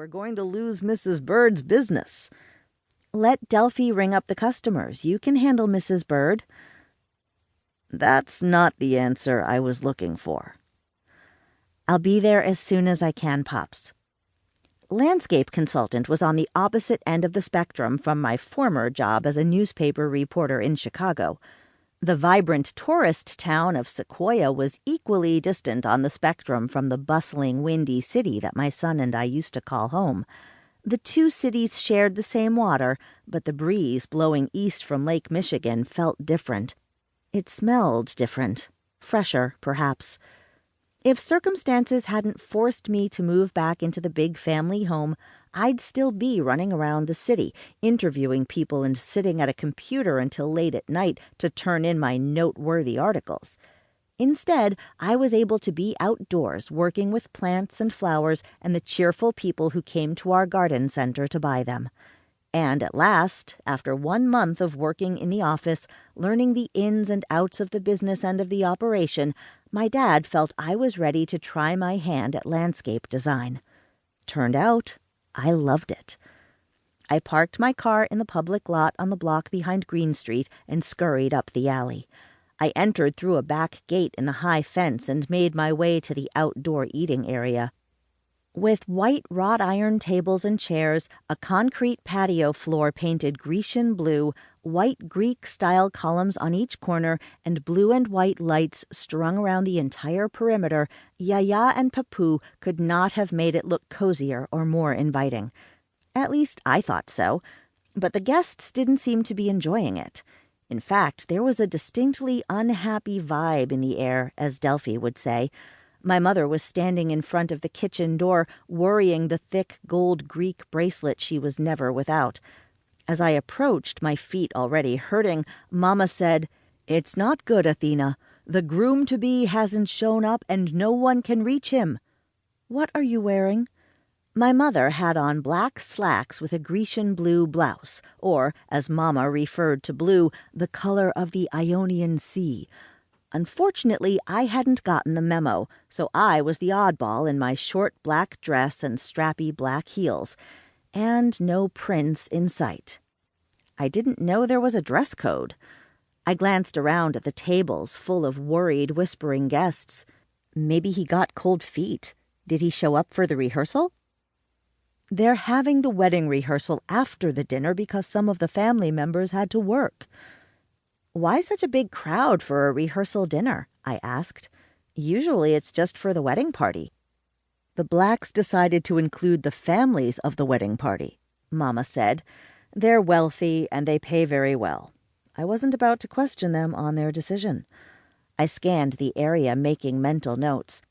we're going to lose Mrs. Bird's business." "Let Delphi ring up the customers. You can handle Mrs. Bird." "That's not the answer I was looking for." "I'll be there as soon as I can, Pops." Landscape consultant was on the opposite end of the spectrum from my former job as a newspaper reporter in Chicago. The vibrant tourist town of Sequoia was equally distant on the spectrum from the bustling, windy city that my son and I used to call home. The two cities shared the same water, but the breeze blowing east from Lake Michigan felt different. It smelled different. Fresher, perhaps. If circumstances hadn't forced me to move back into the big family home, I'd still be running around the city, interviewing people and sitting at a computer until late at night to turn in my noteworthy articles. Instead, I was able to be outdoors working with plants and flowers and the cheerful people who came to our garden center to buy them. And at last, after 1 month of working in the office, learning the ins and outs of the business end of the operation, my dad felt I was ready to try my hand at landscape design. Turned out, I loved it. I parked my car in the public lot on the block behind Green Street and scurried up the alley. I entered through a back gate in the high fence and made my way to the outdoor eating area. With white wrought iron tables and chairs, a concrete patio floor painted Grecian blue, white Greek-style columns on each corner, and blue and white lights strung around the entire perimeter, Yiayia and Papu could not have made it look cozier or more inviting. At least I thought so, but the guests didn't seem to be enjoying it. In fact, there was a distinctly unhappy vibe in the air, as Delphi would say. My mother was standing in front of the kitchen door, worrying the thick gold Greek bracelet she was never without. As I approached, my feet already hurting, Mama said, "It's not good, Athena. The groom-to-be hasn't shown up and no one can reach him." "What are you wearing?" My mother had on black slacks with a Grecian blue blouse, or, as Mama referred to blue, the color of the Ionian Sea. Unfortunately, I hadn't gotten the memo, so I was the oddball in my short black dress and strappy black heels, and no prince in sight. I didn't know there was a dress code. I glanced around at the tables full of worried, whispering guests. Maybe he got cold feet. Did he show up for the rehearsal? They're having the wedding rehearsal after the dinner because some of the family members had to work. "Why such a big crowd for a rehearsal dinner?" I asked. "Usually it's just for the wedding party." "The Blacks decided to include the families of the wedding party," Mama said. "They're wealthy and they pay very well. I wasn't about to question them on their decision." I scanned the area, making mental notes.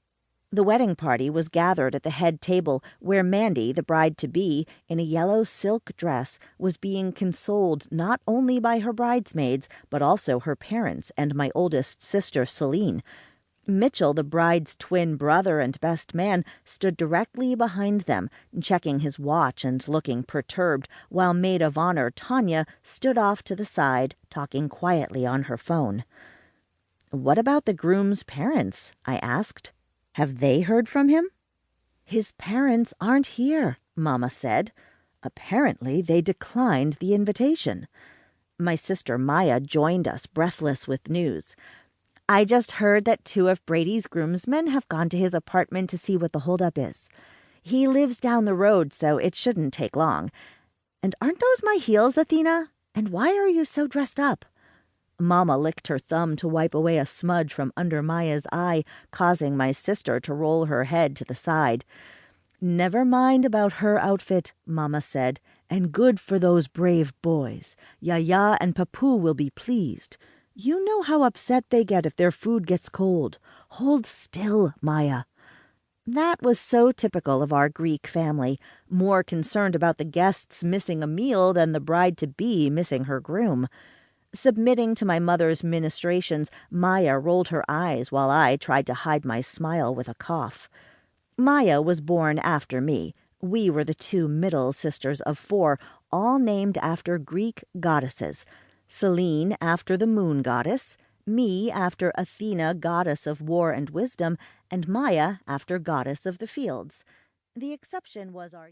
The wedding party was gathered at the head table where Mandy, the bride-to-be, in a yellow silk dress, was being consoled not only by her bridesmaids, but also her parents and my oldest sister, Celine. Mitchell, the bride's twin brother and best man, stood directly behind them, checking his watch and looking perturbed, while maid of honor Tanya stood off to the side, talking quietly on her phone. "What about the groom's parents?" I asked. "Have they heard from him?" "His parents aren't here," Mama said. "Apparently they declined the invitation." My sister Maya joined us, breathless with news. "I just heard that 2 of Brady's groomsmen have gone to his apartment to see what the holdup is. He lives down the road, so it shouldn't take long. And aren't those my heels, Athena? And why are you so dressed up?" Mama licked her thumb to wipe away a smudge from under Maya's eye, causing my sister to roll her head to the side. "Never mind about her outfit," Mama said, "and good for those brave boys. Yiayia and Papu will be pleased. You know how upset they get if their food gets cold. Hold still, Maya." That was so typical of our Greek family, more concerned about the guests missing a meal than the bride-to-be missing her groom. Submitting to my mother's ministrations, Maya rolled her eyes while I tried to hide my smile with a cough. Maya was born after me. We were the 2 middle sisters of 4, all named after Greek goddesses. Selene after the moon goddess, me after Athena, goddess of war and wisdom, and Maya after goddess of the fields. The exception was our